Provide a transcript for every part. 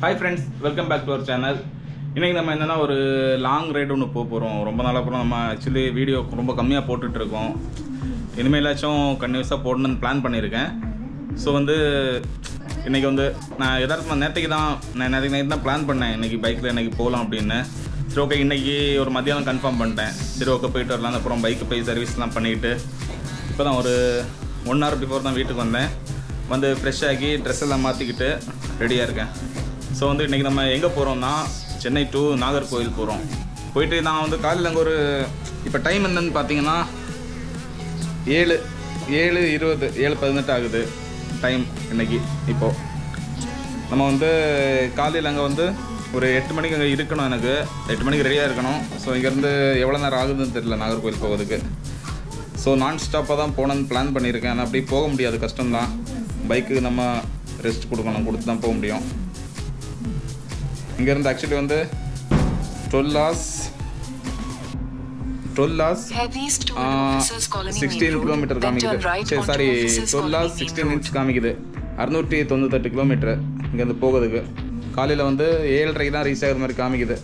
Hi friends, welcome back to our channel. இன்னைக்கு நம்ம என்னன்னா ஒரு லாங் ரைட் ஒன்று போகிறோம். ரொம்ப நாள் அப்புறம் நம்ம ஆக்சுவலி வீடியோ ரொம்ப கம்மியாக போட்டுட்ருக்கோம். இனிமேலாச்சும் கன்டினியூஸாக போடணுன்னு பிளான் பண்ணியிருக்கேன். ஸோ இன்றைக்கி நான் எதார்த்தமாக நேற்றுக்கு தான் பிளான் பண்ணேன். இன்றைக்கி பைக்கில் இன்றைக்கி போகலாம் அப்படின்னு. சரி ஓகே, இன்றைக்கி ஒரு மத்தியானம் கன்ஃபார்ம் பண்ணிட்டேன். சரி ஓகே போயிட்டு வரலாம். அப்புறம் பைக்கு போய் சர்வீஸ்லாம் பண்ணிவிட்டு இப்போ தான் ஒரு 1 hour பிஃபோர் தான் வீட்டுக்கு வந்தேன். ஃப்ரெஷ் ஆகி ட்ரெஸ் எல்லாம் மாற்றிக்கிட்டு ரெடியாக இருக்கேன். ஸோ இன்றைக்கி நம்ம எங்கே போகிறோம்னா சென்னை டு நாகர்கோவில் போகிறோம். போயிட்டு நான் காலையில் அங்கே இப்போ டைம் என்னன்னு பார்த்தீங்கன்னா 7:20 7:18 ஆகுது டைம் இன்றைக்கி. இப்போது நம்ம காலையில் அங்கே ஒரு 8 மணிக்கு அங்கே இருக்கணும். எனக்கு 8 மணிக்கு ரெடியாக இருக்கணும். ஸோ இங்கேருந்து எவ்வளோ நேரம் ஆகுதுன்னு தெரியல நாகர்கோவில் போகிறதுக்கு. ஸோ நான் ஸ்டாப்பாக தான் போகணுன்னு பிளான் பண்ணியிருக்கேன். ஆனால் அப்படி போக முடியாது, கஷ்டம்தான். பைக்கு நம்ம ரெஸ்ட் கொடுத்து தான் போக முடியும். இங்கேருந்து ஆக்சுவலி 12 hours 16 கிலோமீட்டர் காமிக்குது. சாரி 12 hours 16 minutes காமிக்குது. 698 கிலோமீட்டர் இங்கேருந்து போகிறதுக்கு. காலையில் 7:30 தான் ரீச் ஆகிற மாதிரி காமிக்குது.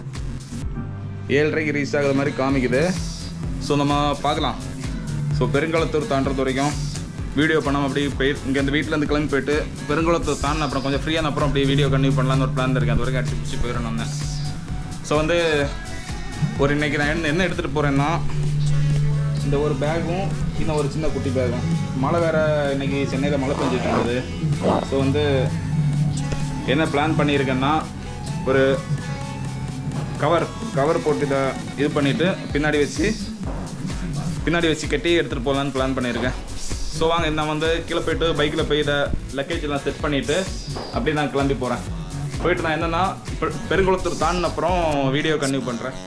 7:30 ரீச் ஆகிற மாதிரி காமிக்குது. ஸோ நம்ம பார்க்கலாம். ஸோ பெருங்குளத்தூர் தாண்டது வரைக்கும் வீடியோ பண்ணாமல் அப்படி இங்கேருந்து வீட்டிலேருந்து கிளம்பி போயிட்டு பெருங்குளத்தூர் தாண்டின அப்புறம் கொஞ்சம் ஃப்ரீயான அப்புறம் அப்படி வீடியோ கண்டினியூ பண்ணலான்னு ஒரு பிளான் இருக்கேன். அது வரைக்கும் அடிச்சு பிடிச்சி போயிடணும். ஸோ ஒரு இன்றைக்கி நான் என்ன எடுத்துகிட்டு போகிறேன்னா இந்த ஒரு பேகும் இன்னும் ஒரு சின்ன குட்டி பேகும். மழை வேறு இன்றைக்கி சென்னையில் மழை பெஞ்சிட்டு இருந்தது. ஸோ என்ன பிளான் பண்ணியிருக்கேன்னா ஒரு கவர் போட்டு இதை இது பண்ணிவிட்டு பின்னாடி வச்சு கட்டி எடுத்துகிட்டு போகலான்னு பிளான் பண்ணியிருக்கேன். ஸோ வாங்க, நான் கீழே போய்ட்டு பைக்கில் போய் இதை லக்கேஜ் எல்லாம் செட் பண்ணிவிட்டு அப்படியே நான் கிளம்பி போகிறேன். போயிட்டு நான் என்னென்னா பெருங்குளத்தூர் தாண்டின அப்புறம் வீடியோ கண்டினியூ பண்ணுறேன்.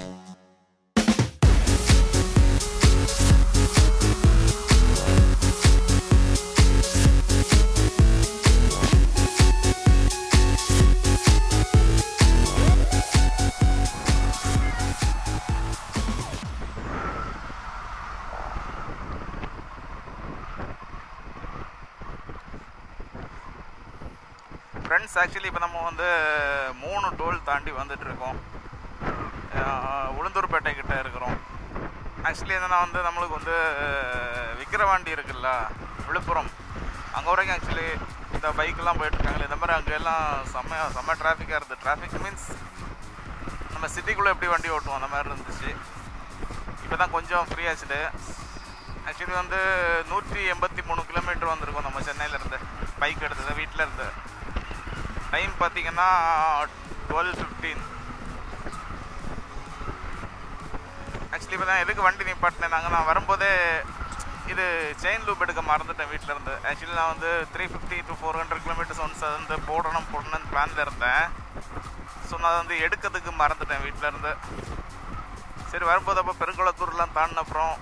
ஃப்ரெண்ட்ஸ், ஆக்சுவலி இப்போ நம்ம 3 டோல் தாண்டி வந்துட்டுருக்கோம். உளுந்தூர்பேட்டை கிட்டே இருக்கிறோம். ஆக்சுவலி என்னென்னா நம்மளுக்கு விக்கிரவாண்டி இருக்குல்ல, விழுப்புரம், அங்கே வரைக்கும் ஆக்சுவலி இந்த பைக்கெல்லாம் போயிட்டுருக்காங்களே. இந்த மாதிரி அங்கெல்லாம் செம்ம டிராஃபிக்காக இருந்தது. டிராஃபிக் மீன்ஸ் நம்ம சிட்டிக்குள்ளே எப்படி வண்டி ஓட்டுவோம் அந்த மாதிரி இருந்துச்சு. இப்போ தான் கொஞ்சம் ஃப்ரீ ஆச்சுட்டு. ஆக்சுவலி 183 கிலோமீட்டர் வந்திருக்கோம் நம்ம சென்னையிலேருந்து பைக் எடுத்தது. வீட்டில் இருந்து டைம் பார்த்தீங்கன்னா 12:15. ஆக்சுவலி இப்போ தான் எதுக்கு வண்டி நிப்பாட்டினேன், நான் வரும்போதே இது செயின் லூப் எடுக்க மறந்துட்டேன் வீட்டிலேருந்து. ஆக்சுவலி நான் 350 to 400 கிலோமீட்டர்ஸ் போடணும்னு பிளானில் இருந்தேன். ஸோ நான் எடுக்கிறதுக்கு மறந்துட்டேன் வீட்டிலேருந்து. சரி, வரும்போது அப்போ பெருங்குளத்தூர்லாம் தாண்டின அப்புறம்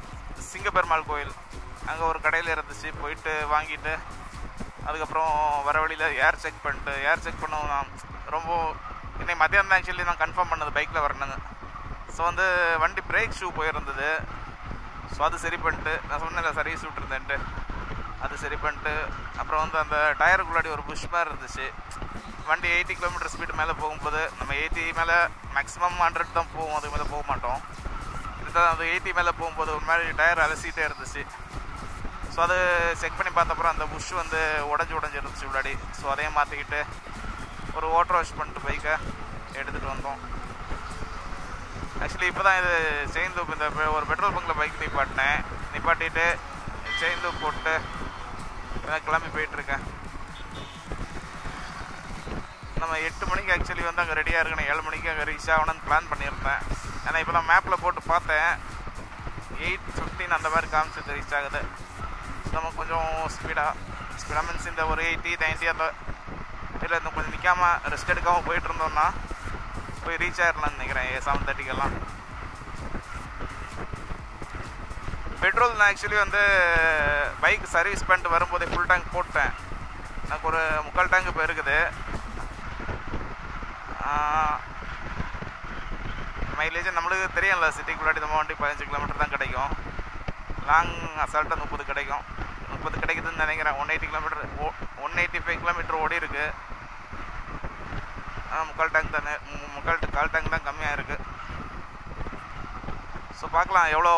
சிங்கப்பெருமாள் கோயில் அங்கே ஒரு கடையில் இருந்துச்சு. போயிட்டு வாங்கிட்டு அதுக்கப்புறம் வர வழியில் ஏர் செக் பண்ணவும் நான் ரொம்ப இன்னைக்கு மத்தியானம் தான் ஆக்சுவலி நான் கன்ஃபார்ம் பண்ணது பைக்கில் வரணுங்க. ஸோ வண்டி பிரேக் ஷூ போயிருந்தது. ஸோ அது சரி பண்ணிட்டு, நான் சொன்னேன் சர்வீஸ் விட்டுருந்தேன்ட்டு, அது சரி பண்ணிட்டு அப்புறம் அந்த டயருக்குள்ளாடி ஒரு புஷ் மாதிரி இருந்துச்சு. வண்டி 80 கிலோமீட்டர் ஸ்பீடு மேலே போகும்போது நம்ம 80 மேலே மேக்ஸிமம் 100 தான் போவோம், அதுக்கு மேலே போக மாட்டோம். இதுதான் 80 மேலே போகும்போது ஒரு மாதிரி டயர் அலசிட்டே இருந்துச்சு. ஸோ அது செக் பண்ணி பார்த்தப்பறம் அந்த புஷ் உடஞ்சி இருந்துச்சு உள்ளாடி. ஸோ அதையும் மாற்றிக்கிட்டு ஒரு வாட்டர் வாஷ் பண்ணிட்டு பைக்கை எடுத்துகிட்டு வந்தோம். ஆக்சுவலி இப்போ தான் இது செயின் லூப் இந்த ஒரு பெட்ரோல் பங்கில் பைக் நிப்பாட்டிட்டு செயின் லூப் போட்டு கிளம்பி போயிட்டுருக்கேன். நம்ம 8 மணிக்கு ஆக்சுவலி அங்கே ரெடியாக இருக்கணும். 7 மணிக்கு அங்கே ரீச் ஆகணும்னு பிளான் பண்ணியிருந்தேன். ஏன்னா இப்போ நான் மேப்பில் போட்டு பார்த்தேன் 8:15 அந்த மாதிரி காமிச்சது ரீச் ஆகுது. நம்ம கொஞ்சம் ஸ்பீடாக மீன்ஸ் இந்த ஒரு 80 90 அந்த இல்லை இன்னும் கொஞ்சம் நிற்காமல் ரெஸ்ட் எடுக்காமல் போயிட்டு இருந்தோம்னா போய் ரீச் ஆகிடலாம்னு நினைக்கிறேன் 7:30 பெட்ரோல் நான் ஆக்சுவலி பைக் சர்வீஸ் பண்ணிட்டு வரும்போதே ஃபுல் டேங்க் போட்டேன். எனக்கு ஒரு 3/4 டேங்க் இப்போ இருக்குது. மைலேஜ் நம்மளுக்கு தெரியும்ல, சிட்டிக்குள்ளாடி நம்ம வண்டி 15 கிலோமீட்டர் தான் கிடைக்கும். லாங் அசால்ட்டாக 30 கிடைக்கும். 30 கிடைக்குதுன்னு நினைக்கிறேன். 185 கிலோமீட்டர் ஓடி இருக்குது. முக்கால் டேங்க் தானே, கால் டேங்க் தான் கம்மியாக இருக்குது. ஸோ பார்க்கலாம் எவ்வளோ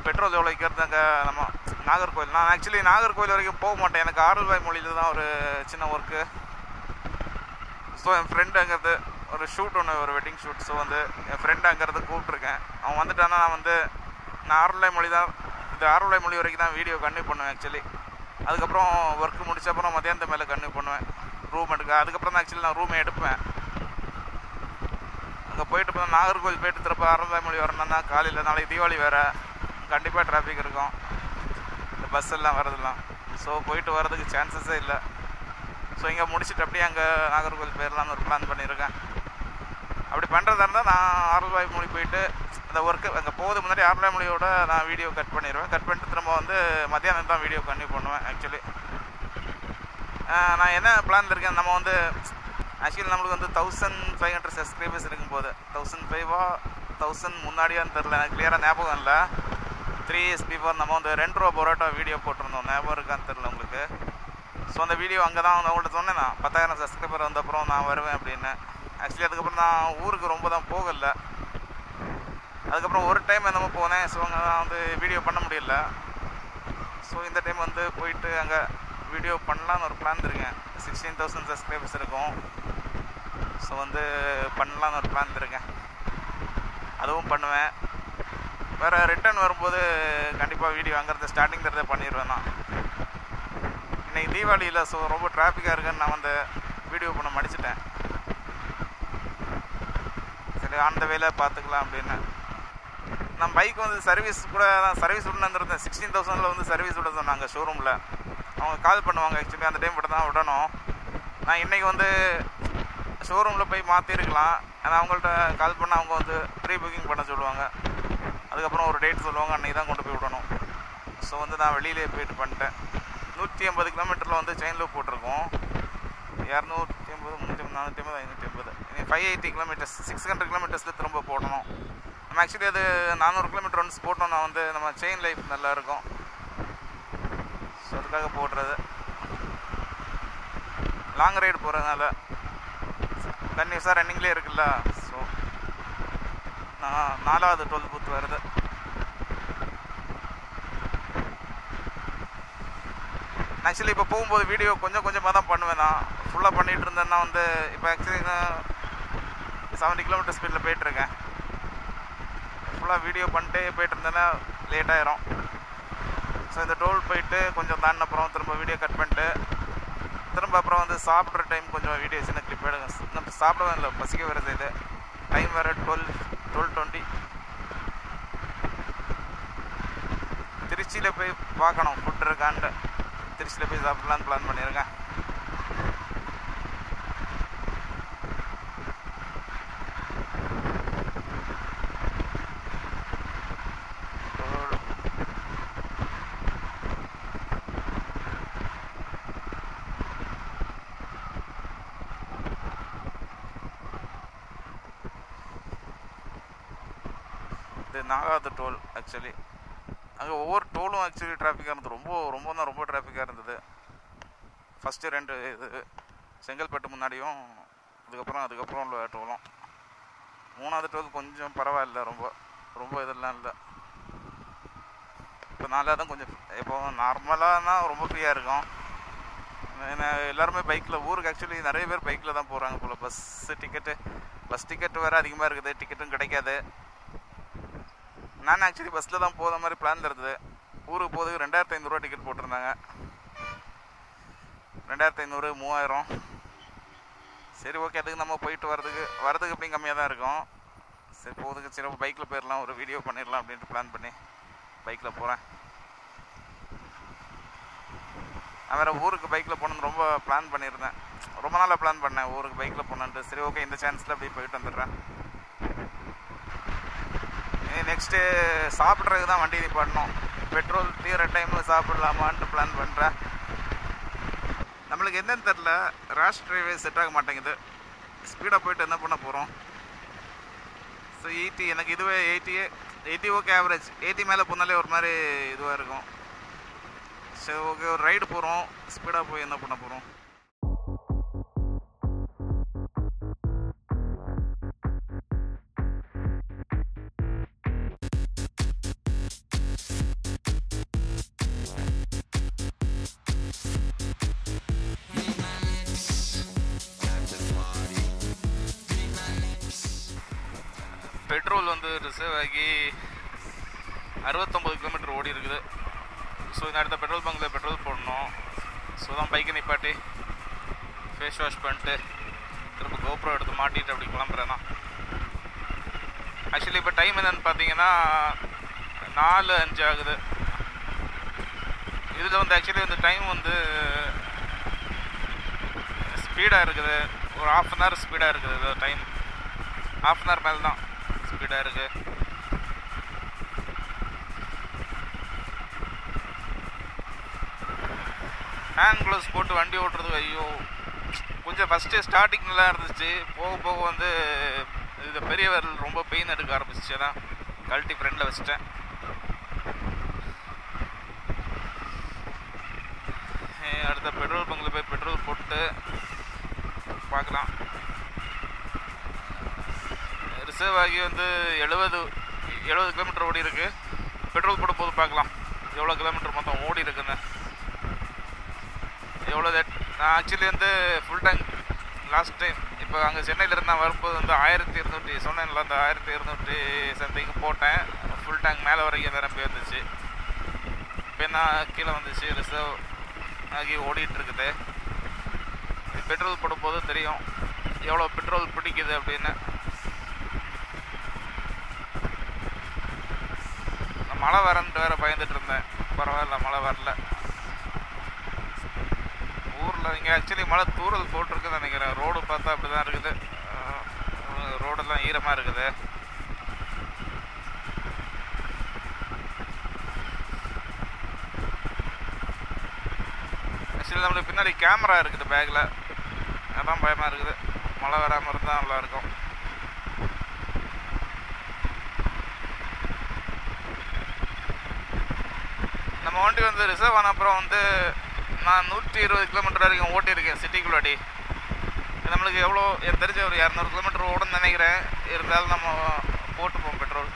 பெட்ரோல் எவ்வளோ விற்கிறது அங்கே நம்ம நாகர்கோவில். நான் ஆக்சுவலி நாகர்கோவில் வரைக்கும் போக மாட்டேன், எனக்கு ஆரல்வாய் மொழியில் தான் ஒரு சின்ன ஒர்க்கு. ஸோ என் ஃப்ரெண்டு அங்கேருந்து ஒரு ஷூட் ஒன்று, ஒரு வெட்டிங் ஷூட். ஸோ வந்து என் ஃப்ரெண்டு அங்கேருந்து கூப்பிட்ருக்கேன். அவன் வந்துட்டானா நான் ஆரல்வாய் மொழி தான், இது ஆரல்வாய் மொழி வரைக்கும் தான் வீடியோ கன்டினியூ பண்ணுவேன் ஆக்சுவலி. அதுக்கப்புறம் ஒர்க்கு முடிச்ச அப்புறம் மதியானத்து மேலே கன்டினியூ பண்ணுவேன் ரூம் எடுக்க. அதுக்கப்புறம் தான் ஆக்சுவலி நான் ரூமை எடுப்பேன். அங்கே போயிட்டு இப்போ நாகர்கோவில் போயிட்டு திருப்ப ஆரல்வாய் மொழி வரணும்னா காலையில் நாளைக்கு தீபாவளி வேறு, கண்டிப்பாக டிராஃபிக் இருக்கும், இந்த பஸ் எல்லாம் வரதெல்லாம். ஸோ போயிட்டு வரதுக்கு சான்சஸே இல்லை. ஸோ இங்கே முடிச்சுட்டு அப்படியே அங்கே நாகர்கோவில் போயிடலான்னு ஒரு பிளான் பண்ணியிருக்கேன். அப்படி பண்ணுறதா இருந்தால் நான் ஆரல்வாய் மொழி போயிட்டு அந்த ஒர்க்கு அங்கே போகுது முன்னாடி ஆரல்வாய் மொழியோட நான் வீடியோ கட் பண்ணிடுவேன். கட் பண்ணிட்டு திரும்ப வந்து மத்தியானம் தான் வீடியோ கன்டினியூ பண்ணுவேன் ஆக்சுவலி. நான் என்ன பிளான் இருக்கேன், நம்ம வந்து ஆக்சுவலி நம்மளுக்கு வந்து 1500 சப்ஸ்கிரைபர்ஸ் இருக்கும்போது 1005 1000 முன்னாடியான்னு தெரில, எனக்கு கிளியராக ஞாபகம் இல்லை. 3 years before நம்ம வந்து 2 ரூபா பரோட்டா வீடியோ போட்டிருந்தோம், ஞாபகம் இருக்கான்னு தெரில உங்களுக்கு. ஸோ அந்த வீடியோ அங்கே தான் அவங்கள்ட்ட சொன்னேன், நான் 10,000 சப்ஸ்கிரைபர் வந்தப்புறம் நான் வருவேன் அப்படின்னு. ஆக்சுவலி அதுக்கப்புறம் நான் ஊருக்கு ரொம்ப தான் போகலை. அதுக்கப்புறம் ஒரு டைம் என்னமோ போனேன். ஸோ அங்கே நான் வந்து வீடியோ பண்ண முடியல. ஸோ இந்த டைம் வந்து போயிட்டு அங்கே வீடியோ பண்ணலான்னு ஒரு பிளான் இருக்கேன். 16,000 சப்ஸ்கிரைபர்ஸ் இருக்கும். ஸோ வந்து பண்ணலான்னு ஒரு பிளான் இருக்கேன், அதுவும் பண்ணுவேன். வேறு ரிட்டர்ன் வரும்போது கண்டிப்பாக வீடியோ அங்கேருந்து ஸ்டார்டிங் தரதே பண்ணிடுவேன் நான். இன்றைக்கி தீபாவளியில் ஸோ ரொம்ப டிராஃபிக்காக இருக்குன்னு நான் வந்து வீடியோ பண்ண மடிச்சிட்டேன். சரி அந்த வேலை பார்த்துக்கலாம் அப்படின்னு. நான் பைக் வந்து சர்வீஸ் கூட சர்வீஸ் விடணுருந்தேன். 16,000 வந்து சர்வீஸ் விட சொன்னாங்க ஷோரூமில். அவங்க கால் பண்ணுவாங்க ஆக்சுவலி, அந்த டைம் மட்டும் தான் விடணும். நான் இன்றைக்கி வந்து ஷோரூமில் போய் மாற்றிருக்கலாம். ஆனால் அவங்கள்ட்ட கால் பண்ணால் அவங்க வந்து ப்ரீ புக்கிங் பண்ண சொல்லுவாங்க. அதுக்கப்புறம் ஒரு டேட் சொல்லுவாங்க, அன்றைக்கி தான் கொண்டு போய் விடணும். ஸோ வந்து நான் வெளியிலே போயிட்டு பண்ணிட்டேன். 180 கிலோமீட்டரில் வந்து செயின் லூப் போட்டிருக்கோம். 280, 350, 450, 550, இனி 580 கிலோமீட்டர்ஸ், 600 கிலோமீட்டர்ஸில் திரும்ப போடணும். நம்ம ஆக்சுவலி அது 400 கிலோமீட்டர் ஒன்ஸ் போட்டோம்னா வந்து நம்ம செயின் லைஃப் நல்லாயிருக்கும். ஸோ அதுக்காக போடுறது. லாங் ரைடு போகிறதுனால கன்னியூஸாக ரன்னிங்லேயே இருக்குல்ல. ஸோ நான் 4வது டோல் பூத் வருது. ஆக்சுவலி இப்போ போகும்போது வீடியோ கொஞ்சம் கொஞ்சமாக தான் பண்ணுவேன். நான் ஃபுல்லாக பண்ணிகிட்டு இருந்தேன்னா வந்து இப்போ ஆக்சுவலி நான் 70 கிலோமீட்டர் ஸ்பீடில் போயிட்டுருக்கேன். ஃபுல்லாக வீடியோ பண்ணிட்டே போயிட்டு இருந்தேன்னா லேட் ஆயிரும். ஸோ இந்த டோல் போயிட்டு கொஞ்சம் தாண்டின அப்புறம் திரும்ப வீடியோ கட் பண்ணிட்டு திரும்ப அப்புறம் வந்து சாப்பிட்ற டைம் கொஞ்சம் வீடியோ சின்ன கிளிப் எடுங்க. நம்ம சாப்பிடவே இல்லை, பசிக்க வேறு செய்யுது. டைம் வேறு 12:20. திருச்சியில் போய் பார்க்கணும் ஃபுட் இருக்கான்ட்டு. திருச்சியில் போய் சாப்பிட்லான்னு பிளான் பண்ணியிருக்கேன். இது 4வது டோல் ஆக்சுவலி. அங்கே ஒவ்வொரு டோலும் ஆக்சுவலி டிராஃபிக்காக இருந்தது. ரொம்ப டிராஃபிக்காக இருந்தது. ஃபஸ்ட்டு 2 இது செங்கல்பட்டு முன்னாடியும் அதுக்கப்புறம் உள்ள டோலும். 3வது டோல் கொஞ்சம் பரவாயில்ல, ரொம்ப இதெல்லாம் இல்லை. இப்போ 4வது கொஞ்சம் இப்போ நார்மலானா ரொம்ப ஃப்ரீயாக இருக்கும். ஏன்னா எல்லாருமே பைக்கில், ஊருக்கு ஆக்சுவலி நிறைய பேர் பைக்கில் தான் போகிறாங்க போல். பஸ் டிக்கெட்டு வேறு அதிகமாக இருக்குது, டிக்கெட்டும் கிடைக்காது. நான் ஆக்சுவலி பஸ்ஸில் தான் போகிற மாதிரி பிளான் இருந்தது. ஊருக்கு போகிறதுக்கு 2,500 ரூபா டிக்கெட் போட்டிருந்தாங்க. 2,500, 3,000. சரி ஓகே, அதுக்கு நம்ம போயிட்டு வரதுக்கு எப்படியும் கம்மியாக தான் இருக்கும். சரி போகிறதுக்கு சரி பைக்கில் போயிடலாம், ஒரு வீடியோ பண்ணிடலாம் அப்படின்ட்டு பிளான் பண்ணி பைக்கில் போகிறேன். நான் வேறு ஊருக்கு பைக்கில் போகணுன்னு ரொம்ப பிளான் பண்ணியிருந்தேன். ரொம்ப நாளாக பிளான் பண்ணேன் ஊருக்கு பைக்கில் போகணுன்ட்டு. சரி ஓகே, இந்த சான்ஸில் அப்படியே போயிட்டு வந்துடுறேன். நெக்ஸ்ட்டு சாப்பிட்றதுக்கு தான் வண்டி நிப்பாட்டணும். பெட்ரோல் தீர டைமில் சாப்பிடலாமான்ட்டு பிளான் பண்ணுறேன். நம்மளுக்கு என்னன்னு தெரில, ரேஷ் டிரைவே செட் ஆக மாட்டேங்குது. ஸ்பீடாக போயிட்டு என்ன பண்ண போகிறோம். ஸோ 80, எனக்கு இதுவே 80 ஓகே ஆவரேஜ். 80 மேலே போனாலே ஒரு மாதிரி இதுவாக இருக்கும். சரி ஓகே, ஒரு ரைடு போகிறோம், ஸ்பீடாக போய் என்ன பண்ண போகிறோம். பெட்ரோல் வந்து ரிசர்வ் ஆகி 69 கிலோமீட்டர் ஓடி இருக்குது. ஸோ இந்த அடுத்த பெட்ரோல் பங்கில் பெட்ரோல் போடணும். ஸோ தான் பைக்கை நிப்பாட்டி ஃபேஸ் வாஷ் பண்ணிட்டு திரும்ப கோப்ரோ எடுத்து மாட்டிட்டு அப்படி கிளம்புறேன் நான். ஆக்சுவலி இப்போ டைம் என்னன்னு பார்த்தீங்கன்னா 4:05 ஆகுது. இதில் வந்து ஆக்சுவலி வந்து டைம் வந்து ஸ்பீடாக இருக்குது. ஒரு ½ அன் ஹவர் ஸ்பீடாக இருக்குது. இது டைம் ½ அன் ஹவர் மேலே தான் ஸ்பீடாக இருக்குது. ஹேண்ட் க்ளவுஸ் போட்டு வண்டி ஓட்டுறது ஐயோ கொஞ்சம் ஃபஸ்ட்டு ஸ்டார்டிங் நல்லா இருந்துச்சு. போக போக வந்து இது பெரிய விரல் ரொம்ப பெயின் எடுக்க ஆரம்பிச்சிச்சு. தான் கழட்டி ஃப்ரெண்டில் வச்சுட்டேன். அடுத்த பெட்ரோல் பங்கில் போய் பெட்ரோல் போட்டு பார்க்கலாம். ரிசர்வ் ஆகி வந்து 70 கிலோமீட்டர் ஓடி இருக்கு. பெட்ரோல் போட போது பார்க்கலாம் எவ்வளோ கிலோமீட்டர் மொத்தம் ஓடி இருக்குன்னு. எவ்வளோ நான் ஆக்சுவலி வந்து ஃபுல் டேங்க் லாஸ்ட் டைம் இப்போ அங்கே சென்னையிலேருந்து நான் வரும்போது வந்து 1200 சொன்னேன்ல, அந்த 1200 சம்திங் போட்டேன். ஃபுல் டேங்க் மேலே வரைக்கும் நிரம்பி வந்துச்சு. இப்போ என்ன கீழே வந்துச்சு, ரிசர்வ் ஆகி ஓடிட்டுருக்குது. பெட்ரோல் போடும் போது தெரியும் எவ்வளோ பெட்ரோல் பிடிக்குது அப்படின்னு. நான் மழை வரன்ட்டு வேறு பயந்துட்டு இருந்தேன். பரவாயில்ல, மழை வரல. ஊரில் இங்கே ஆக்சுவலி மழை தூரல் போட்டிருக்குன்னு நினைக்கிறேன். ரோடு பார்த்தா அப்படி தான் இருக்குது. ரோடெல்லாம் ஈரமாக இருக்குது. ஆக்சுவலி நம்மளுக்கு பின்னாடி கேமரா இருக்குது பேக்கில். அதான் பயமாக இருக்குது. மழை வராமல் இருந்தால் நல்லாயிருக்கும். நம்ம வண்டி வந்து ரிசர்வ் ஆன அப்புறம் வந்து நான் 120 கிலோமீட்டர் வரைக்கும் ஓட்டியிருக்கேன் சிட்டிக்குள்ளாடி. நம்மளுக்கு எவ்வளோ எனக்கு தெரிஞ்ச ஒரு 200 கிலோமீட்டர் ஓடுன்னு நினைக்கிறேன். இருந்தாலும் நம்ம போட்டுப்போம் பெட்ரோல்.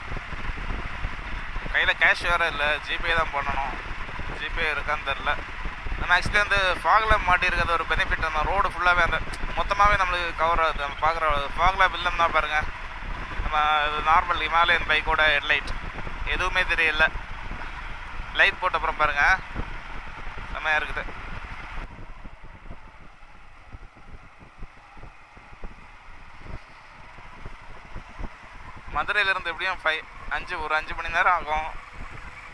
கையில் கேஷ் வேறு இல்லை, ஜிபே தான் பண்ணணும். ஜிபே இருக்கான்னு தெரில. நம்ம ஆக்சுவலி வந்து ஃபாகில் மாட்டியிருக்கிறது ஒரு பெனிஃபிட். அந்த ரோடு ஃபுல்லாகவே அந்த மொத்தமாகவே நம்மளுக்கு கவர் ஆகுது. நம்ம பார்க்குற ஃபாகில் பில்லம் தான் பாருங்கள். நம்ம இது நார்மல் ஹிமாலயன் பைக்கோட ஹெட்லைட் எதுவுமே தெரியல. லைட் போட்ட அப்புறம் பாருங்கள் செம்மையாக இருக்குது. மதுரையிலேருந்து எப்படியும் 5 மணி நேரம் ஆகும்.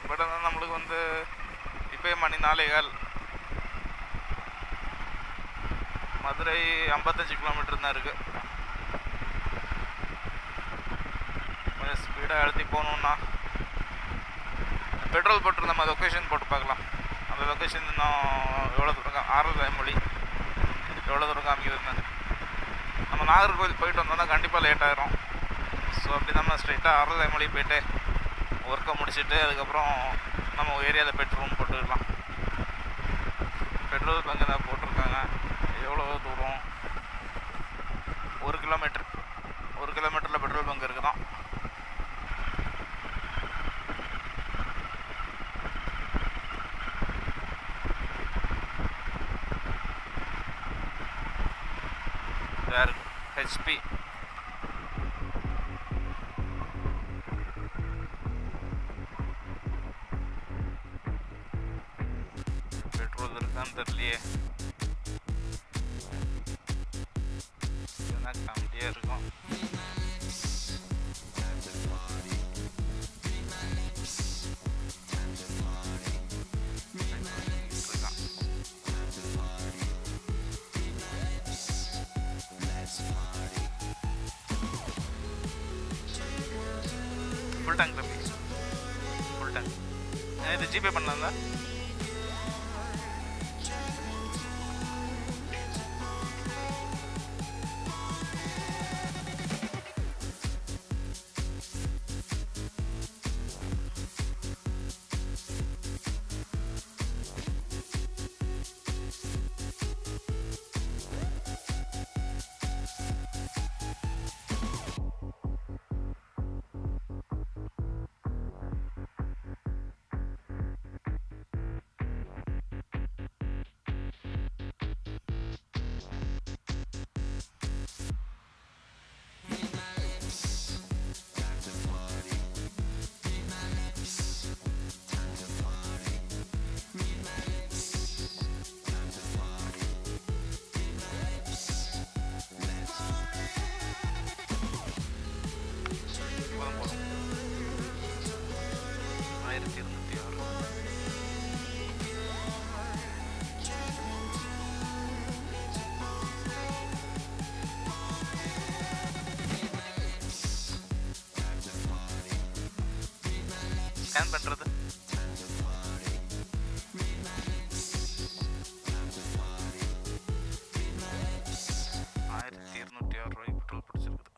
பட் ஆனால் நம்மளுக்கு வந்து இப்போயே மணி 4:15. மதுரை 55 கிலோமீட்டர் தான் இருக்குது. கொஞ்சம் ஸ்பீடாக அழுத்தி போகணுன்னா பெட்ரோல் போட்டு நம்ம லொக்கேஷன் போட்டு பார்க்கலாம். அந்த லொக்கேஷன் இன்னும் எவ்வளோ தூரம் ஆரல்வாய்மொழி எவ்வளோ தூரம் காமிக்குதுன்னு. நம்ம நாகர்கோவில் போயிட்டு வந்தோம்னா கண்டிப்பாக லேட் ஆகிரும். ஸோ அப்படி நம்ம ஸ்ட்ரைட்டாக ஆரல்வாய்மொழி போய்ட்டு ஒர்க்கை முடிச்சுட்டு அதுக்கப்புறம் நம்ம ஏரியாவில் பெட்ரோல் போட்டுக்கலாம். பெட்ரோல் பங்கு தான் போட்டிருக்காங்க. எவ்வளோ தூரம்? 1 கிலோமீட்டர். 1 கிலோமீட்டரில் பெட்ரோல் பங்கு இருக்குதான். ஹெச்பி பெட்ரோல் இருக்கான்னு தெரியலையே. கம்மியாக இருக்கும். ஃபுல் டேங்க் தம்பி, ஃபுல் டேங்க். இது ஜிபே பண்ணலாம் தான். ஸ்கேன் பண்ணுறது 1206 ரூபாய்க்கு பெட்ரோல் பிடிச்சிருக்குது.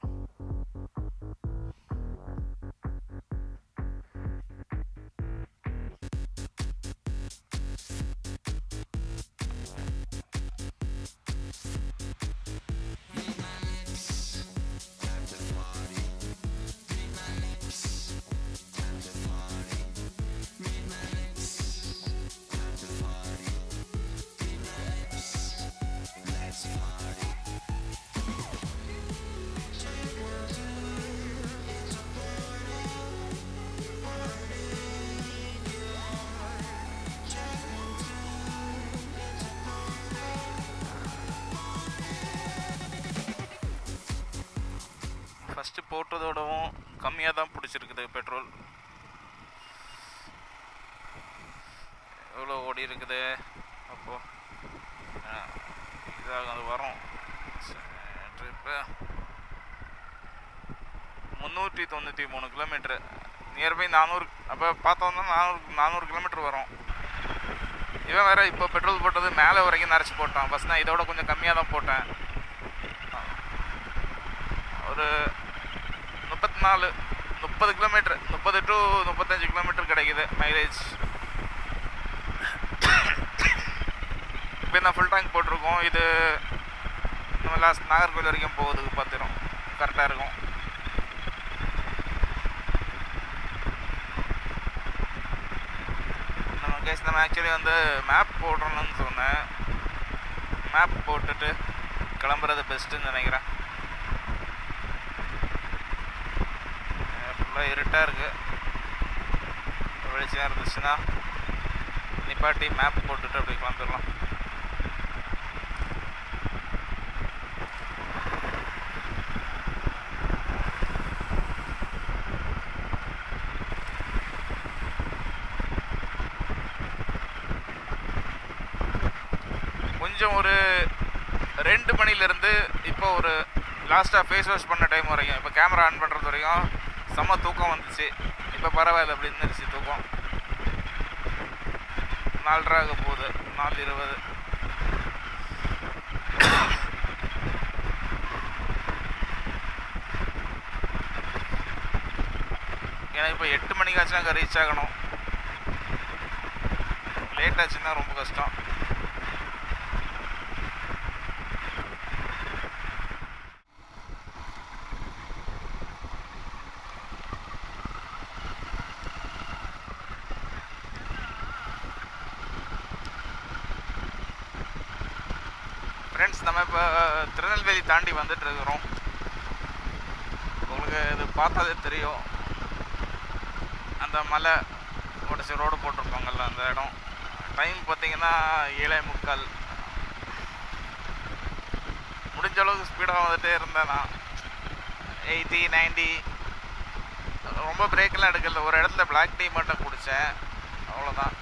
ஃபஸ்ட்டு போட்டதோடவும் கம்மியாக தான் பிடிச்சிருக்குது பெட்ரோல். எவ்வளோ ஓடி இருக்குது அப்போது இதாக அது வரும். Trip 393 kilometre, nearby 400. அப்போ பார்த்தோம்னா 400 கிலோமீட்டர் வரும். இவன் வேறு இப்போ பெட்ரோல் போட்டது மேலே வரைக்கும் நிறச்சி போட்டான். ஃபஸ்ட் நான் இதோட கொஞ்சம் கம்மியாக தான் போட்டேன். ஒரு 30 கிலோமீட்டர், 30 to 35 கிலோமீட்டர் கிடைக்குது மைலேஜ். இப்போ நான் ஃபுல் டேங்க் போட்டிருக்கோம். இது நம்ம லாஸ்ட் நாகர்கோவில் வரைக்கும் போகுதுக்கு பார்த்துரும் கரெக்டாக இருக்கும். நம்ம ஆக்சுவலி வந்து மேப் போடணும்னு சொன்னேன். மேப் போட்டுட்டு கிளம்புறது பெஸ்ட்டுன்னு நினைக்கிறேன். ஃபுல்லாக இருட்டாக இருக்குது. வெளிச்சம் இருந்துச்சுன்னா நிப்பாட்டி மேப் போட்டுட்டு அப்படி கிளம்பிடலாம். கொஞ்சம் ஒரு 2 மணிலேருந்து இப்போ ஒரு லாஸ்ட்டாக ஃபேஸ் வாஷ் பண்ண டைம் வரைக்கும், இப்போ கேமரா ஆன் பண்ணுறது வரைக்கும் செம்ம தூக்கம் வந்துச்சு. இப்போ பரவாயில்ல, அப்படி இருந்துருச்சு தூக்கம். 4:30 ஆக போகுது, 4:20. ஏன்னா இப்போ 8 மணிக்காச்சும் அங்கே ரீச் ஆகணும். லேட் ஆச்சுன்னா ரொம்ப கஷ்டம். ஃப்ரெண்ட்ஸ், நம்ம இப்போ திருநெல்வேலி தாண்டி வந்துட்டு இருக்கிறோம். உங்களுக்கு இது பார்த்தாலே தெரியும், அந்த மலை உடச்சி ரோடு போட்டிருப்பாங்கல்ல அந்த இடம். டைம் பார்த்தீங்கன்னா 7:45. முடிஞ்ச அளவுக்கு ஸ்பீடாக வந்துகிட்டே இருந்தேன் நான். 80, 90. ரொம்ப பிரேக்கெல்லாம் எடுக்கல. ஒரு இடத்துல பிளாக் டீ மட்டும் குடித்தேன், அவ்வளோதான்.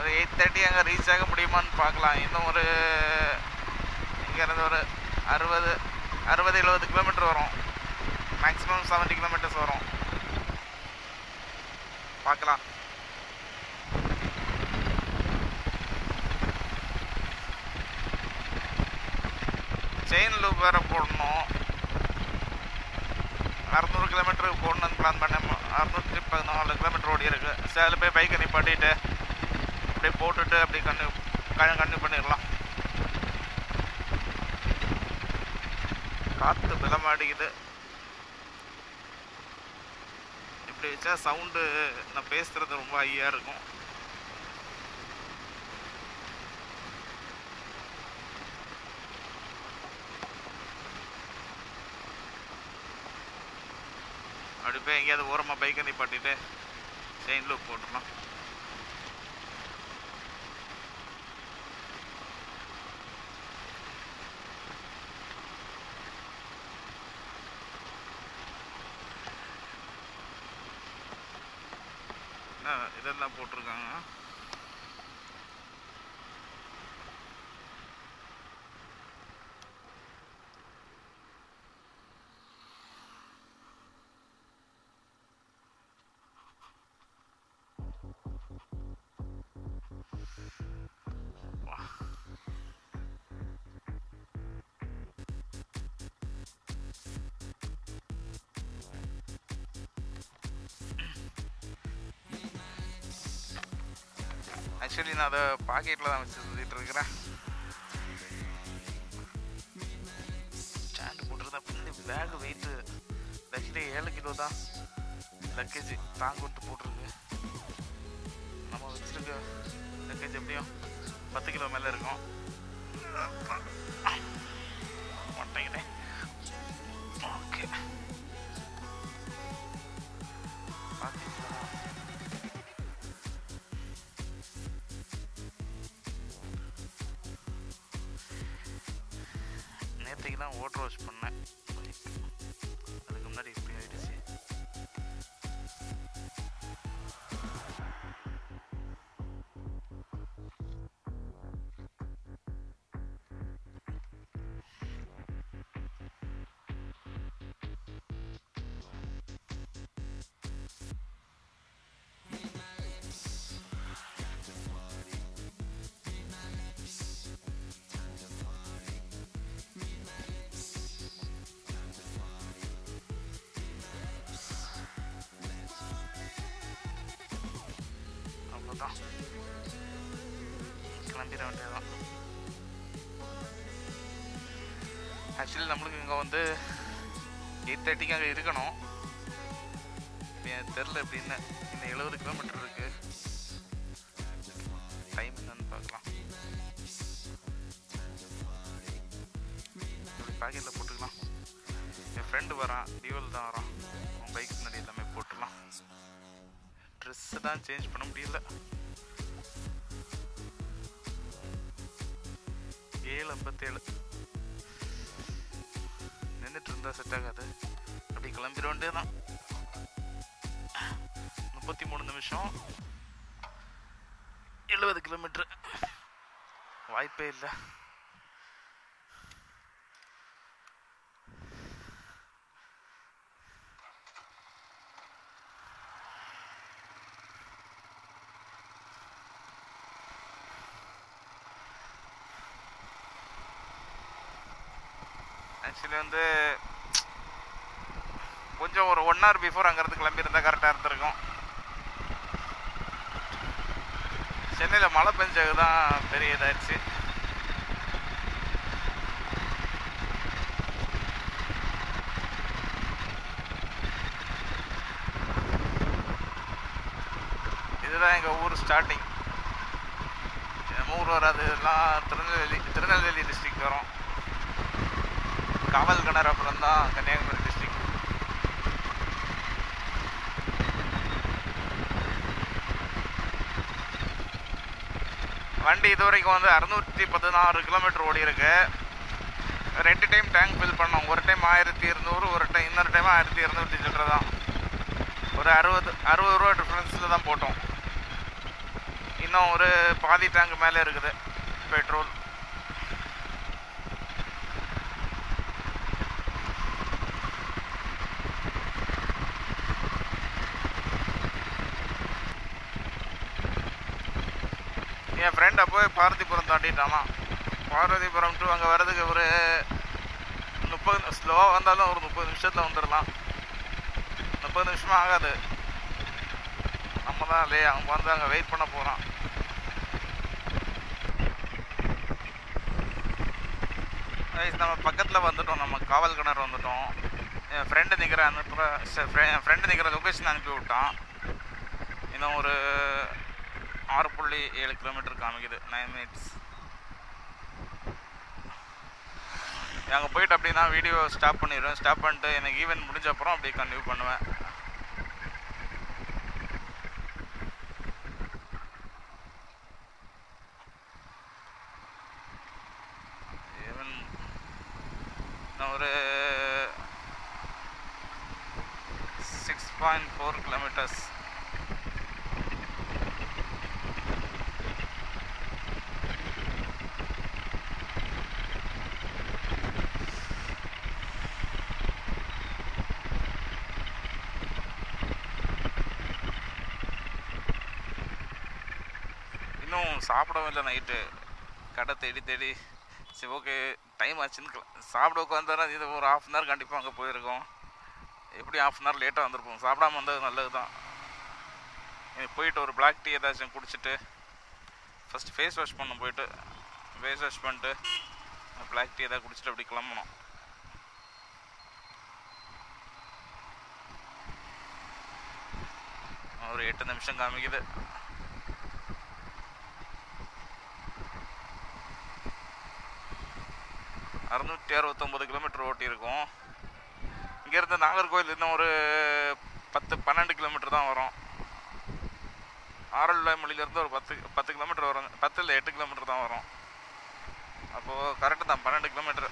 ஒரு 8:30 அங்கே ரீச் ஆக முடியுமான்னு பார்க்கலாம். இன்னும் ஒரு இங்கேருந்து ஒரு 60-70 கிலோமீட்டர் வரும். மேக்ஸிமம் 70 கிலோமீட்டர்ஸ் வரும். பார்க்கலாம். செயின் லூப் வேறு போடணும். 600 கிலோமீட்டருக்கு போடணுன்னு பிளான் பண்ணேன். 614 கிலோமீட்டர் ஓடி இருக்கு. சேல போய் பைக்கை நிப்பாட்டிட்டு அப்படியே போட்டுட்டு அப்படியே கண்டினியூ பண்ணிடலாம். காற்று பலமாடிக்குது. இப்படி வச்சா சவுண்டு நான் பேசுகிறது ரொம்ப ஹையாக இருக்கும். அப்படி போய் எங்கேயாவது ஓரமாக பைக்கை நிப்பாட்டிட்டு செயின் லூப் போட்டுடலாம். இதெல்லாம் போட்டிருக்காங்க. ஆக்சுவலி நான் அதை பாக்கெட்டில் தான் வச்சு சுற்றிட்டு இருக்கிறேன். ஸ்டாண்டு போட்டுருந்தேன். பின்னாடி பேக் வெயிட்டு ஆக்சுவலி 7 கிலோ தான் லக்கேஜ் தாங்கிட்டு போட்டிருக்கு. நம்ம வச்சுருக்க லக்கேஜ் எப்படியும் 10 கிலோ மேலே இருக்கும். மாட்டேங்கிறேன். ஓகே நேற்றுக்கு தான் ஓட்டர் வாஷ் பண்ணேன். அதுக்கு முன்னாடி இப்படி ஆயிடுச்சு. கிளம்பிட வேண்டியதான். ஆக்சுவலி நம்மளுக்கு இங்கே வந்து 8:30க்கு அங்கே இருக்கணும். தெரில எப்படின்னு. இன்னும் 70 கிலோமீட்டர் இருக்கு. டைம் என்னன்னு பார்க்கலாம். பாக்கெட்டில் போட்டுக்கலாம். என் ஃப்ரெண்டு வரான், டியூவல் தான் வரான். அவன் பைக் முன்னாடி எல்லாமே போட்டுடலாம். ட்ரெஸ்ஸு தான் சேஞ்ச் பண்ண முடியல. 7:57 நின்றுட்டு இருந்தா செட் ஆகாது. அப்படி கிளம்பிட வேண்டியதான். 33 நிமிஷம் 70 கிலோமீட்டர். வாய்ப்பே இல்லை. ஆக்சுவலி வந்து கொஞ்சம் ஒரு 1 hour பிஃபோர் அங்கேருந்து கிளம்பியிருந்தால் கரெக்டாக இருந்திருக்கும். சென்னையில் மழை பெஞ்சது தான் பெரிய இதாகிடுச்சு. இதுதான் எங்கள் ஊர் ஸ்டார்டிங். நம்ம ஊர் வராது, எல்லாம் திருநெல்வேலி டிஸ்ட்ரிக்ட் வரும். காவல் கிணறு அப்புறம் தான் கன்னியாகுமரி டிஸ்ட்ரிக்ட். வண்டி இது வரைக்கும் வந்து 616 கிலோமீட்டர் ஓடி இருக்கு. 2 டைம் டேங்க் ஃபில் பண்ணோம். ஒரு டைம் 1200, ஒரு டைம் இன்னொரு டைம் 1200 சில்லற தான். ஒரு 60 ரூபா டிஃப்ரென்ஸில் தான் போட்டோம். இன்னும் ஒரு பாதி டேங்க் மேலே இருக்குது பெட்ரோல். என் ஃப்ரெண்ட் அப்போவே பாரதிபுரம் தாண்டிட்டானா. பாரதிபுரம் டு அங்கே வர்றதுக்கு ஒரு 30 ஸ்லோவாக வந்தாலும் ஒரு 30 நிமிஷத்தில் வந்துடலாம். 30 நிமிஷமாக ஆகாது. நம்ம தான் இல்லையே அவங்க வந்து அங்கே வெயிட் பண்ண போகிறான். நம்ம பக்கத்தில் வந்துட்டோம். நம்ம காவல் கிணறு வந்துட்டோம். என் ஃப்ரெண்டு நிற்கிற லொக்கேஷன் அனுப்பி விட்டான். இன்னும் ஒரு 6.7 கிலோமீட்டர் காமிக்குது. 9 minutes. அங்கே போயிட்டு அப்படின்னா வீடியோ ஸ்டாப் பண்ணிடுவேன். ஸ்டாப் பண்ணிட்டு எனக்கு ஈவென்ட் முடிஞ்ச அப்புறம் அப்படியே கன்டினியூ பண்ணுவேன். ஈவன் நான் ஒரு 6.4 கிலோமீட்டர்ஸ். சாப்பிடவும் இல்லை. நைட்டு கடை தேடி சரி ஓகே டைம் ஆச்சுன்னு சாப்பிட உட்காந்தா இது ஒரு 1/2 hour கண்டிப்பாக அங்கே போயிருக்கோம். எப்படி 1/2 hour லேட்டாக வந்திருப்போம். சாப்பிடாம வந்தது நல்லது தான். போயிட்டு ஒரு பிளாக் டீ ஏதாச்சும் குடிச்சிட்டு ஃபஸ்ட்டு ஃபேஸ் வாஷ் பண்ண போயிட்டு ஃபேஸ் வாஷ் பண்ணிட்டு பிளாக் டீ எதாவது குடிச்சிட்டு அப்படி கிளம்பணும். ஒரு 8 நிமிஷம் காமிக்குது. கிலோமீட்டர் ஓட்டியிருக்கோம். இங்கேருந்து நாகர்கோவில் இன்னும் ஒரு 10-12 கிலோமீட்டர் தான் வரும். ஆரல்வாய்மொழியிலேருந்து ஒரு 10 கிலோமீட்டர் வரும். 10 இல்லை 8 கிலோமீட்டர் தான் வரும். அப்போது கரெக்டு தான் 12 கிலோமீட்டர்.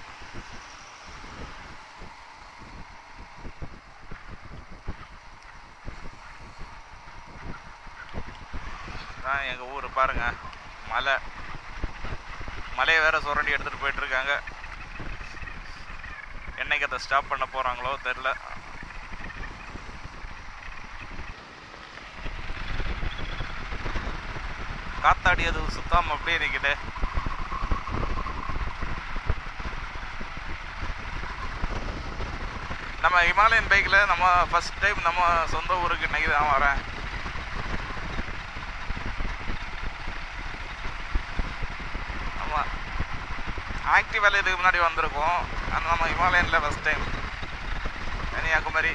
தான் எங்கள் ஊர் பாருங்கள். மலையை வேறு சுரண்டி எடுத்துகிட்டு போயிட்டுருக்காங்க. என்னைக்கு அதை ஸ்டாப் பண்ண போகிறாங்களோ தெரில. காத்தாடி அது சுத்தாமல் அப்படியே நிற்கிது. நம்ம ஹிமாலயன் பைக்கில் நம்ம ஃபஸ்ட் டைம் நம்ம சொந்த ஊருக்கு இன்னைக்கு தான் வரேன். ஆமாம், ஆக்டிவால இதுக்கு முன்னாடி வந்திருக்கோம். ஆனால் நம்ம ஹிமாலயனில் ஃபஸ்ட் டைம். கன்னியாகுமரி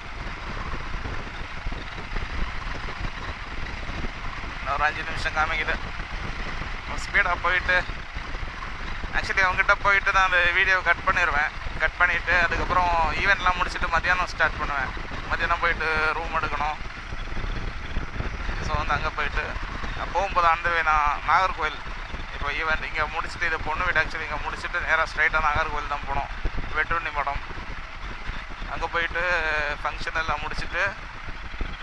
ஒரு 5 நிமிஷம் காமிக்குது. ஸ்பீடாக போயிட்டு ஆக்சுவலி அவங்ககிட்ட போயிட்டு நான் அந்த வீடியோவை கட் பண்ணிடுவேன். கட் பண்ணிவிட்டு அதுக்கப்புறம் ஈவெண்ட்லாம் முடிச்சுட்டு மத்தியானம் ஸ்டார்ட் பண்ணுவேன். மத்தியானம் போயிட்டு ரூம் எடுக்கணும். ஸோ வந்து அங்கே போயிட்டு போகும்போது நான் நாகர்கோவில் இப்போ ஈவெண்ட் இங்கே முடிச்சுட்டு இது பொண்ணு வீடு ஆக்சுவலி இங்கே முடிச்சுட்டு நேராக ஸ்ட்ரைட்டாக நாகர்கோவில் தான் போனோம். வெட்டுவண்ணி மடம் அங்கே போயிட்டு ஃபங்க்ஷன் எல்லாம் முடிச்சுட்டு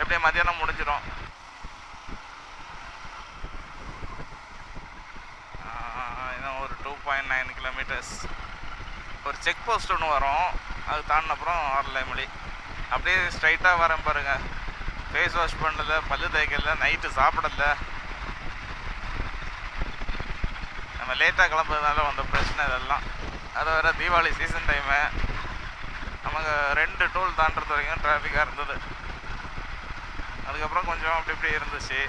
எப்படியும் மத்தியானம் முடிஞ்சிடும். இன்னும் ஒரு 2.9 கிலோமீட்டர்ஸ் ஒரு செக் போஸ்ட் ஒன்று வரும். அது தாண்டின அப்புறம் ஆரல்வாய்மொழி. அப்படியே ஸ்ட்ரைட்டாக வரேன் பாருங்கள். ஃபேஸ் வாஷ் பண்ணல, பல்லு தேய்க்கல, நைட்டு சாப்பிடல. நம்ம லேட்டாக கிளம்புறதுனால வந்த பிரச்சனை இதெல்லாம். அது வேறு தீபாவளி சீசன் டைமு. நமக்கு 2 டோல் தாண்டுறது வரைக்கும் டிராஃபிக்காக இருந்தது. அதுக்கப்புறம் கொஞ்சம் அப்படி இப்படி இருந்துச்சு.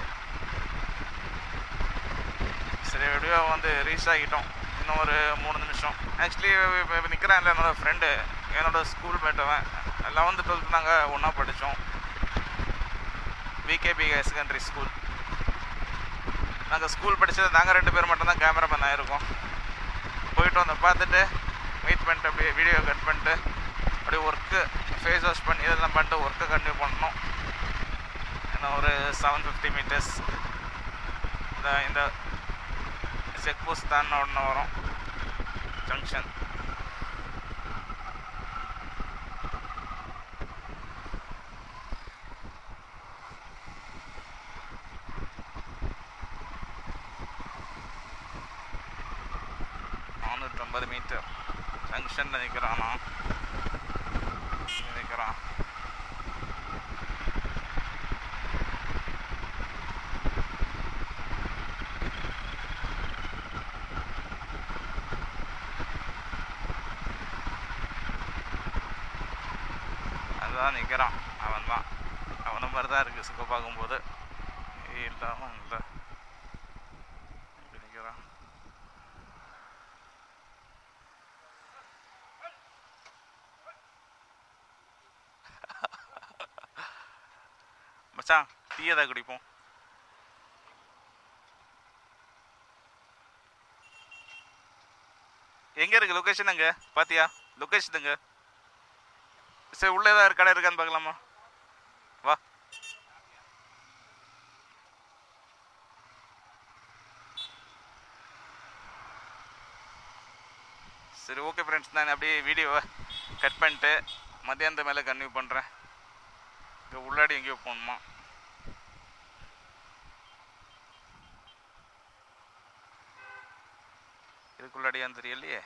சரி எப்படியோ வந்து ரீச் ஆகிட்டோம். இன்னும் ஒரு 3 நிமிஷம். ஆக்சுவலி இப்போ நிற்கிறேன் இல்லை என்னோடய ஃப்ரெண்டு, என்னோடய ஸ்கூல் மேட்டவன். 11th 12th நாங்கள் ஒன்றா படித்தோம். VKP secondary school. நாங்கள் ஸ்கூல் படித்தது நாங்கள் 2 பேர் மட்டும்தான் கேமராமேன் ஆகிருக்கோம். போயிட்டு வந்து பார்த்துட்டு வெயிட் பண்ணிட்டு அப்படியே வீடியோ கட் பண்ணிட்டு அப்படியே ஒர்க்கு ஃபேஸ் வாஷ் பண்ணி இதெல்லாம் பண்ணிட்டு ஒர்க்கை கண்டினியூ பண்ணணும். இன்னும் ஒரு 750 மீட்டர்ஸ் இந்த செக் போஸ்ட் தான் ஒன்று வரும் ஜங்ஷன். மீட்டர் ஜங்ஷனில் நிற்கிறானா நிற்கிறான். அதுதான் நிற்கிறான். அவனை மாதிரி தான் இருக்குது சுக்க பார்க்கும்போது. இல்லாமல் இல்லை இப்படி நிற்கிறான். மச்சான் டீயை தான் குடிப்போம். எங்கே இருக்குது லொக்கேஷன்? அங்கே பார்த்தியா லொக்கேஷன்? அங்கே சரி உள்ளே ஏதாவது கடை இருக்கான்னு பார்க்கலாமா? வா. சரி ஓகே ஃப்ரெண்ட்ஸ், நான் அப்படியே வீடியோவை கட் பண்ணிட்டு மத்தியானத்து மேலே கன்டினியூ பண்ணுறேன். இங்கே உள்ளாடி எங்கேயோ போகணுமா? இதுக்குள்ளாடியான்னு தெரியலையே.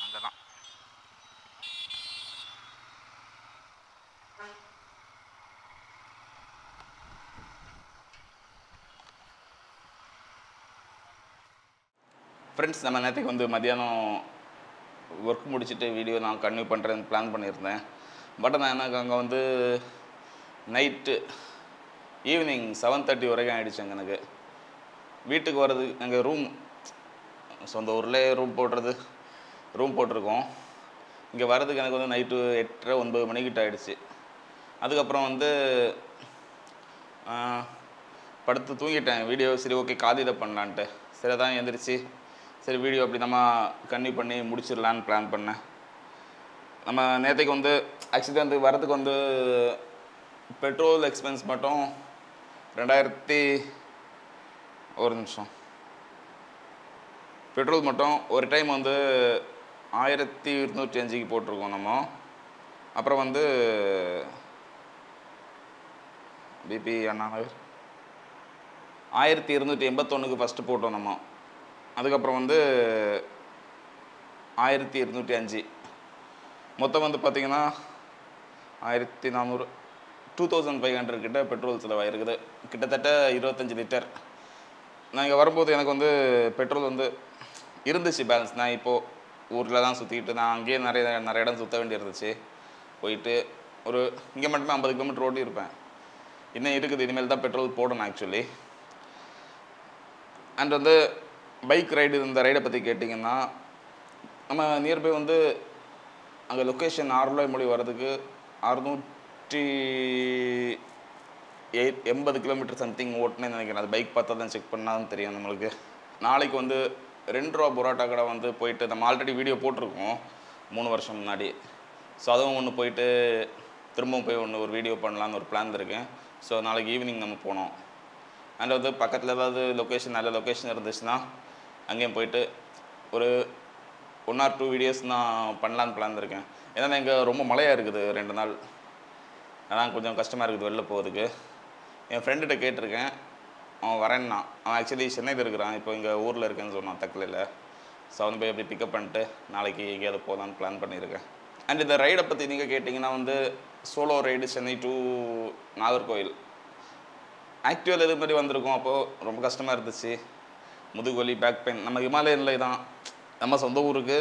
அங்கதான். ஃப்ரெண்ட்ஸ், நம்ம நேற்றுக்கு வந்து மத்தியானம் ஒர்க் முடிச்சுட்டு வீடியோ நான் கன்டினியூ பண்ணுறேன்னு பிளான் பண்ணியிருந்தேன். பட் நான் எனக்கு அங்கே வந்து நைட்டு ஈவினிங் 7:30 வரைக்கும் ஆகிடுச்சு. எனக்கு வீட்டுக்கு வர்றது எங்கள் ரூம் சொந்த ஊரில் ரூம் போட்டிருக்கோம். இங்கே வர்றதுக்கு எனக்கு வந்து நைட்டு 8:30-9 மணிக்கிட்ட ஆகிடுச்சு. அதுக்கப்புறம் வந்து படுத்து தூங்கிட்டேன். வீடியோ சரி ஓகே காலையில பண்ணலான்ட்டு சரி தான் எழுந்திரிச்சு சரி வீடியோ அப்படி நம்ம கன்டினியூ பண்ணி முடிச்சிடலான்னு பிளான் பண்ணேன். நம்ம நேற்றுக்கு வந்து ஆக்சுவலி வந்து வரதுக்கு வந்து பெட்ரோல் எக்ஸ்பென்ஸ் மட்டும் 2000 ஒரு நிமிஷம் பெட்ரோல் மட்டும் ஒரு டைம் வந்து 1205க்கு போட்டிருக்கோம் நம்ம. அப்புறம் வந்து பிபி அண்ணா 1281க்கு ஃபஸ்ட்டு போட்டோம் நம்ம. அதுக்கப்புறம் வந்து 1205 மொத்தம் வந்து பார்த்திங்கன்னா 1400 2500 கிட்ட பெட்ரோல் செலவாயிருக்குது. கிட்டத்தட்ட 25 லிட்டர். நான் இங்கே வரும்போது எனக்கு வந்து பெட்ரோல் வந்து இருந்துச்சு பேலன்ஸ். நான் இப்போது ஊரில் தான் சுற்றிக்கிட்டு நான் அங்கேயே நிறைய இடம் சுற்ற வேண்டியிருந்துச்சு. போயிட்டு ஒரு இங்கே மட்டுமே 50 கிலோமீட்டர் ஓட்டி இருப்பேன். இன்னும் இருக்குது. இனிமேல் தான் பெட்ரோல் போடணும் ஆக்சுவலி. அண்ட் வந்து பைக் ரைடு இந்த ரைடை பற்றி கேட்டிங்கன்னா நம்ம நியர்பை வந்து அங்கே லொக்கேஷன் ஆரல்வாய்மொழி வர்றதுக்கு 680 கிலோமீட்டர் சம்திங் ஓட்டுனேன்னு நினைக்கிறேன். அது பைக் பார்த்தா தான் செக் பண்ணாலும் தெரியும் நம்மளுக்கு. நாளைக்கு வந்து 2 ரூபா பரோட்டா கடை வந்து போயிட்டு நம்ம ஆல்ரெடி வீடியோ போட்டிருக்கோம் 3 வருஷம் முன்னாடி. ஸோ அதுவும் ஒன்று போயிட்டு திரும்பவும் போய் ஒரு வீடியோ பண்ணலான்னு ஒரு பிளான் இருக்கேன். ஸோ நாளைக்கு ஈவினிங் நம்ம போனோம். அண்ட் வந்து பக்கத்தில் ஏதாவது நல்ல லொக்கேஷன் இருந்துச்சுன்னா அங்கேயும் போயிட்டு ஒரு 1 or 2 வீடியோஸ் நான் பண்ணலான்னு பிளான் இருக்கேன். ஏன்னா இங்கே ரொம்ப மழையாக இருக்குது 2 நாள். அதான் கொஞ்சம் கஷ்டமாக இருக்குது வெளில போகிறதுக்கு. என் ஃப்ரெண்டுகிட்ட கேட்டிருக்கேன், அவன் வரேன்னா. அவன் ஆக்சுவலி சென்னையில் இருக்கிறான். இப்போ இங்கே ஊரில் இருக்கேன்னு சொன்னான் தக்கலையில். ஸோ அவன் போய் அப்படி பிக்கப் பண்ணிட்டு நாளைக்கு எங்கேயாவது போகலான்னு பிளான் பண்ணியிருக்கேன். அண்ட் இந்த ரைடை பற்றி நீங்கள் கேட்டிங்கன்னா வந்து solo ride Chennai to Nagercoil ஆக்டிவல் இது மாதிரி வந்திருக்கோம். அப்போது ரொம்ப கஷ்டமாக இருந்துச்சு. முதுகுவலி, பேக் பெயின். நம்ம ஹிமாலயனில் தான் நம்ம சொந்த ஊருக்கு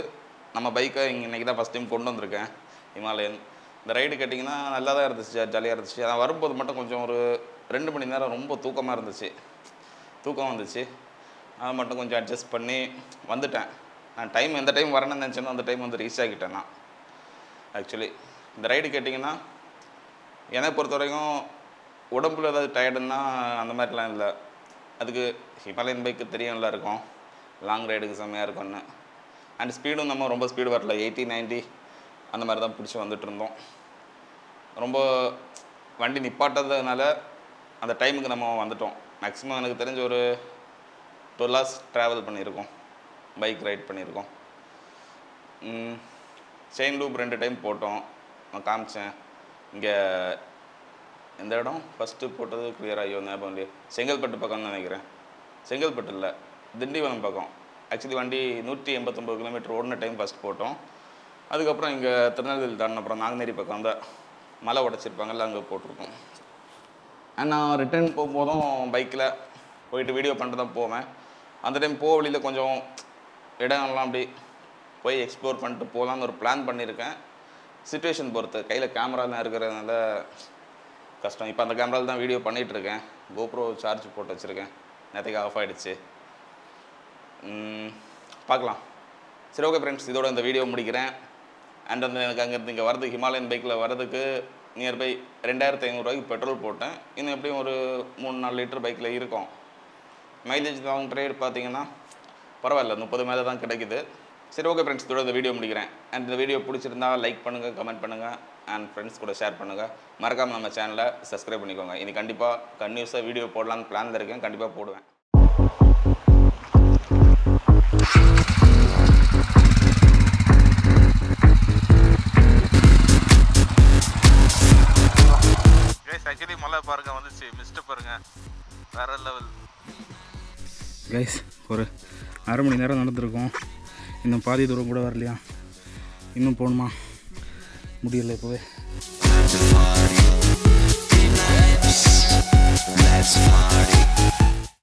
நம்ம பைக்கை இன்றைக்கி தான் ஃபஸ்ட் டைம் கொண்டு வந்திருக்கேன் ஹிமாலயன். இந்த ரைடு கேட்டிங்கன்னா நல்லா தான் இருந்துச்சு, ஜாலியாக இருந்துச்சு. அதான் வரும்போது மட்டும் கொஞ்சம் ஒரு 2 மணி நேரம் ரொம்ப தூக்கம் வந்துச்சு. அதை மட்டும் கொஞ்சம் அட்ஜஸ்ட் பண்ணி வந்துட்டேன். நான் எந்த டைம் வரணும்னு நினச்சேனோ அந்த டைம் வந்து ரீச் ஆகிட்டேன் நான். ஆக்சுவலி இந்த ரைடு கேட்டிங்கன்னா என்னை பொறுத்த வரைக்கும் உடம்புல ஏதாவது டயர்டுன்னா அந்த மாதிரிலாம் இல்லை. அதுக்கு ஹிமாலயன் பைக்கு தெரியும்ல இருக்கும், லாங் ரைடுக்கு செம்மையாக இருக்கும்னு. அண்ட் ஸ்பீடும் நம்ம ரொம்ப ஸ்பீடு வரல, 80-90 அந்த மாதிரி தான் பிடிச்சி வந்துட்டு இருந்தோம். ரொம்ப வண்டி நிப்பாட்டதுனால அந்த டைமுக்கு நம்ம வந்துட்டோம். மேக்ஸிமம் எனக்கு தெரிஞ்ச ஒரு 12 hours ட்ராவல் பண்ணியிருக்கோம், பைக் ரைட் பண்ணியிருக்கோம். செயின் லூப் 2 டைம் போட்டோம், நான் காமிச்சேன். இங்கே எந்த இடம் ஃபஸ்ட்டு போட்டது கிளியராக ஞாபகம் இல்லையே, செங்கல்பட்டு பக்கம்னு நினைக்கிறேன். செங்கல்பட்டு இல்லை, திண்டிவனம் பக்கம். ஆக்சுவலி வண்டி 189 கிலோமீட்டர் ஓடின டைம் ஃபஸ்ட் போட்டோம். அதுக்கப்புறம் இங்கே திருநெல்வேலி தாண்டின அப்புறம் நாங்குநேரி பக்கம் அந்த மலை உடச்சிருப்பாங்கல்ல, அங்கே போட்டிருக்கோம். நான் ரிட்டர்ன் போகும்போதும் பைக்கில் போயிட்டு வீடியோ பண்ணிட்டு தான் போவேன். அந்த டைம் வழியில் கொஞ்சம் இடங்கள்லாம் அப்படி போய் எக்ஸ்ப்ளோர் பண்ணிட்டு போகலான்னு ஒரு பிளான் பண்ணியிருக்கேன். சிச்சுவேஷன் பொறுத்து கையில் கேமராலாம் இருக்கிறதுனால கஷ்டம். இப்போ அந்த கேமராவில் தான் வீடியோ பண்ணிகிட்ருக்கேன். கோப்ரோ சார்ஜ் போட்டு வச்சுருக்கேன், நேற்றுக்கு ஆஃப் ஆகிடுச்சு. பார்க்கலாம். சரி ஓகே ஃப்ரெண்ட்ஸ், இதோட இந்த வீடியோ முடிக்கிறேன். அண்ட் வந்து எனக்கு அங்கேருந்து இங்கே வரதுக்கு ஹிமாலயன் பைக்கில் வரதுக்கு நியர்பை 2500 ரூபாய்க்கு பெட்ரோல் போட்டேன். இன்னும் எப்படியும் ஒரு 3-4 லிட்டர் பைக்கில் இருக்கும். மைலேஜ் லாங் ட்ரைவ் பார்த்தீங்கன்னா பரவாயில்ல, 30 மேலே தான் கிடைக்குது. சரி ஓகே ஃப்ரெண்ட்ஸ், இதோட இந்த வீடியோ முடிக்கிறேன். அண்ட் இந்த வீடியோ பிடிச்சிருந்தா லைக் பண்ணுங்கள், கமெண்ட் பண்ணுங்கள், அண்ட் ஃப்ரெண்ட்ஸ் கூட ஷேர் பண்ணுங்கள். மறக்காமல் நம்ம சேனலை சப்ஸ்கிரைப் பண்ணிக்கோங்க. இனி கண்டிப்பாக கன்டினியூஸாக வீடியோ போடலான்னு பிளானில் இருக்கேன், கண்டிப்பாக போடுவேன். ஆக்சுவலி மழை பாருங்க வந்துச்சு, மிஸ்ட் பாருங்க, வேற லெவல். கைஸ் ஒரு அரை மணி நேரம் நடந்திருக்கோம், இன்னும் பாதி தூரம் கூட வரலையா. இன்னும் போகணுமா, முடியல இப்போவே.